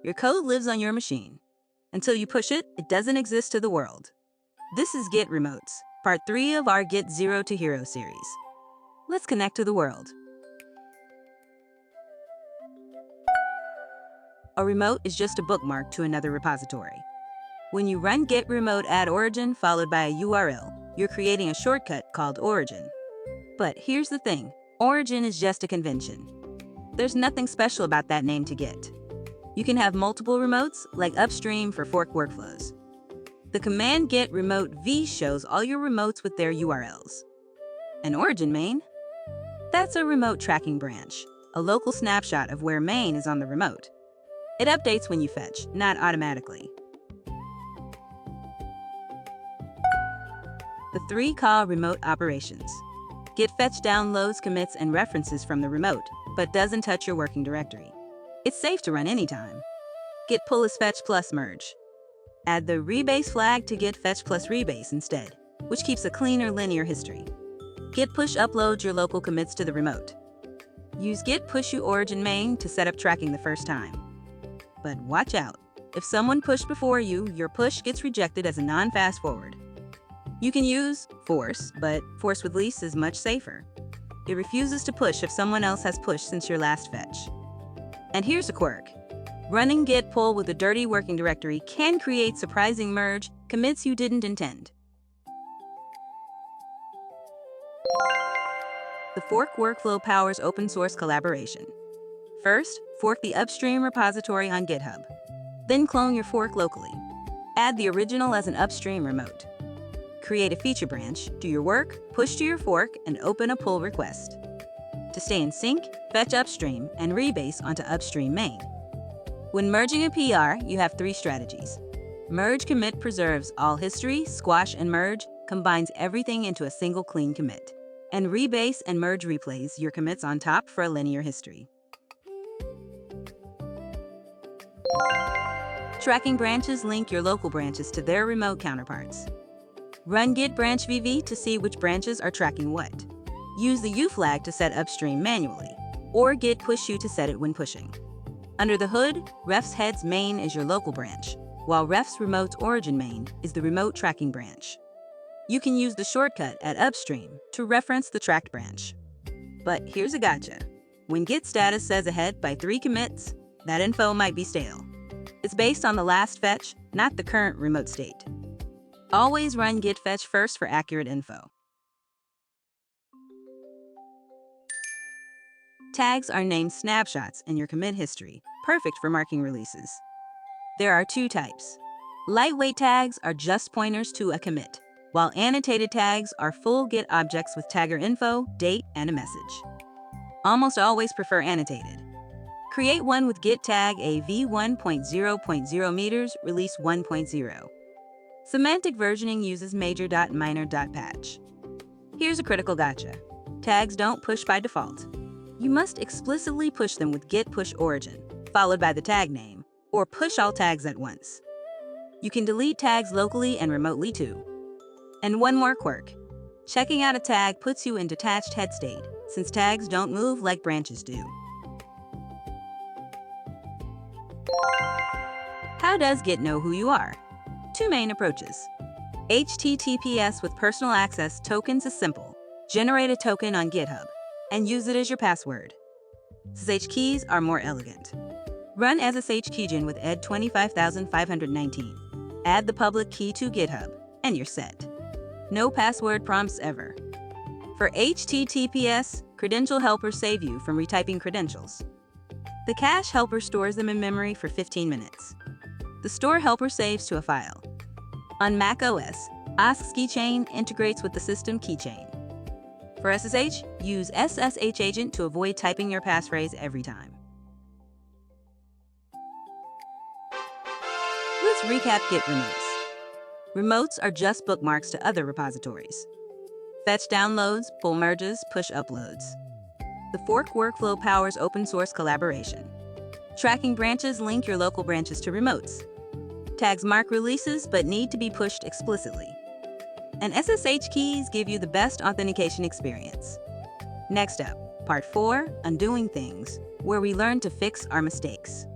Your code lives on your machine. Until you push it, it doesn't exist to the world. This is Git Remotes, part 3 of our Git Zero to Hero series. Let's connect to the world. A remote is just a bookmark to another repository. When you run git remote add origin followed by a URL, you're creating a shortcut called origin. But here's the thing, origin is just a convention. There's nothing special about that name to Git. You can have multiple remotes, like upstream for fork workflows. The command git remote v shows all your remotes with their URLs. An origin main? That's a remote tracking branch, a local snapshot of where main is on the remote. It updates when you fetch, not automatically. The 3 call remote operations. Git fetch downloads, commits, and references from the remote, but doesn't touch your working directory. It's safe to run anytime. Git pull is fetch plus merge. Add the rebase flag to git fetch plus rebase instead, which keeps a cleaner linear history. Git push uploads your local commits to the remote. Use git push origin main to set up tracking the first time. But watch out. If someone pushed before you, your push gets rejected as a non-fast forward. You can use force, but force with least is much safer. It refuses to push if someone else has pushed since your last fetch. And here's a quirk. Running git pull with a dirty working directory can create surprising merge commits you didn't intend. The fork workflow powers open source collaboration. First, fork the upstream repository on GitHub. Then clone your fork locally. Add the original as an upstream remote. Create a feature branch, do your work, push to your fork, and open a pull request. To stay in sync, fetch upstream and rebase onto upstream main. When merging a PR, you have 3 strategies. Merge commit preserves all history, squash and merge combines everything into a single clean commit. And rebase and merge replays your commits on top for a linear history. Tracking branches link your local branches to their remote counterparts. Run git branch vv to see which branches are tracking what. Use the u flag to set upstream manually, or git push u to set it when pushing. Under the hood, ref's heads main is your local branch, while ref's remote's origin main is the remote tracking branch. You can use the shortcut at upstream to reference the tracked branch. But here's a gotcha. When git status says ahead by 3 commits, that info might be stale. It's based on the last fetch, not the current remote state. Always run git fetch first for accurate info. Tags are named snapshots in your commit history, perfect for marking releases. There are 2 types. Lightweight tags are just pointers to a commit, while annotated tags are full Git objects with tagger info, date, and a message. Almost always prefer annotated. Create one with git tag av1.0.0 meters, release 1.0. Semantic versioning uses major.minor.patch. Here's a critical gotcha. Tags don't push by default. You must explicitly push them with git push origin, followed by the tag name, or push all tags at once. You can delete tags locally and remotely too. And one more quirk. Checking out a tag puts you in detached head state, since tags don't move like branches do. How does Git know who you are? 2 main approaches. HTTPS with personal access tokens is simple. Generate a token on GitHub and use it as your password. SSH keys are more elegant. Run SSH keygen with ed 25519. Add the public key to GitHub, and you're set. No password prompts ever. For HTTPS, credential helpers save you from retyping credentials. The cache helper stores them in memory for 15 minutes. The store helper saves to a file. On Mac OS, Asks keychain integrates with the system keychain. For SSH, use SSH agent to avoid typing your passphrase every time. Let's recap Git Remotes. Remotes are just bookmarks to other repositories. Fetch downloads, pull merges, push uploads. The fork workflow powers open source collaboration. Tracking branches link your local branches to remotes. Tags mark releases but need to be pushed explicitly. And SSH keys give you the best authentication experience. Next up, Part 4, Undoing Things, where we learn to fix our mistakes.